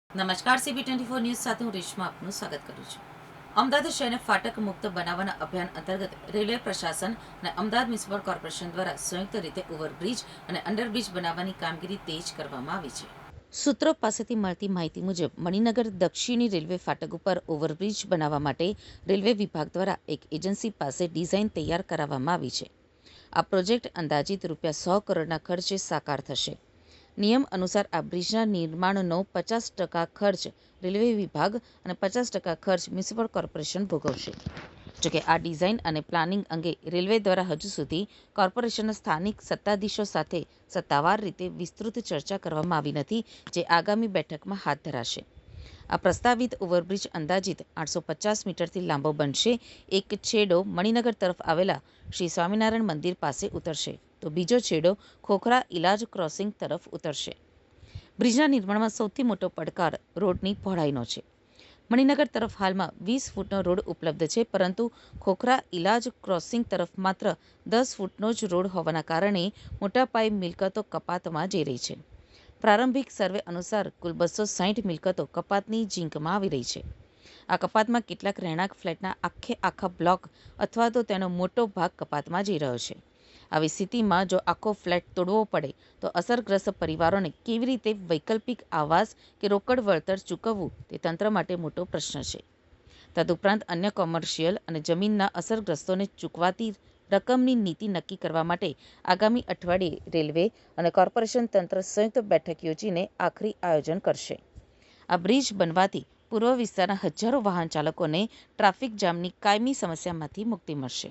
નમસ્કાર, CB24 news સાથે હું રેશમા આપનું સ્વાગત કરું છું. અમદાવાદ શહેરને ફાટક મુક્ત બનાવવાના અભિયાન અંતર્ગત રેલવે પ્રશાસન અને અમદાવાદ મ્યુનિસિપલ કોર્પોરેશન દ્વારા સંયુક્ત રીતે ઓવરબ્રિજ અને અંડરબ્રિજ બનાવવાની કામગીરી તેજ કરવામાં આવી છે. સૂત્રો પાસેથી મળતી માહિતી મુજબ મણિનગર દક્ષિણી રેલવે ફાટક ઉપર ઓવરબ્રિજ બનાવવા માટે રેલવે વિભાગ દ્વારા એક એજન્સી પાસે ડિઝાઇન તૈયાર કરાવવામાં આવી છે. આ પ્રોજેક્ટ અંદાજિત ₹100 કરોડના ખર્ચે સાકાર થશે. નિયમ અનુસાર આ બ્રિજના નિર્માણનો 50% ખર્ચ રેલવે વિભાગ અને 50% ખર્ચ મ્યુનિસિપલ કોર્પોરેશન ભોગવશે. જોકે આ ડિઝાઇન અને પ્લાનિંગ અંગે રેલવે દ્વારા હજુ સુધી કોર્પોરેશનના સ્થાનિક સત્તાધીશો સાથે સત્તાવાર રીતે વિસ્તૃત ચર્ચા કરવામાં આવી નથી, જે આગામી બેઠકમાં હાથ ધરાશે. આ પ્રસ્તાવિત ઓવરબ્રિજ અંદાજિત 850 મીટરથી લાંબો બનશે. એક છેડો મણિનગર તરફ આવેલા શ્રી સ્વામિનારાયણ મંદિર પાસે ઉતરશે, તો બીજો છેડો ખોખરા ઇલાજ ક્રોસિંગ તરફ ઉતરશે. બ્રિજના નિર્માણમાં સૌથી મોટો પડકાર રોડની પહોળાઈનો છે. મણિનગર તરફ હાલમાં 20 ફૂટનો રોડ ઉપલબ્ધ છે, પરંતુ ખોખરા ઇલાજ ક્રોસિંગ તરફ માત્ર 10 ફૂટનો જ રોડ હોવાના કારણે મોટા પાયે મિલકતો કપાતમાં જઈ રહી છે. પ્રારંભિક સર્વે અનુસાર કુલ 260 મિલકતો કપાતની ઝીંકમાં આવી રહી છે. આ કપાતમાં કેટલાક રહેણાંક ફ્લેટના આખા બ્લોક અથવા તો તેનો મોટો ભાગ કપાતમાં જઈ રહ્યો છે. આવી સ્થિતિમાં જો આખો ફ્લેટ તોડવો પડે તો અસરગ્રસ્ત પરિવારોને કેવી રીતે વૈકલ્પિક આવાસ કે રોકડ વળતર ચૂકવવું તે તંત્ર માટે મોટો પ્રશ્ન છે. તદુપરાંત અન્ય કોમર્શિયલ અને જમીનના અસરગ્રસ્તોને ચૂકવાતી રકમની નીતિ નક્કી કરવા માટે આગામી અઠવાડિયે રેલવે અને કોર્પોરેશન તંત્ર સંયુક્ત બેઠક યોજીને આખરી આયોજન કરશે. આ બ્રિજ બનવાથી પૂર્વ વિસ્તારના હજારો વાહન ચાલકોને ટ્રાફિક જામની કાયમી સમસ્યામાંથી મુક્તિ મળશે.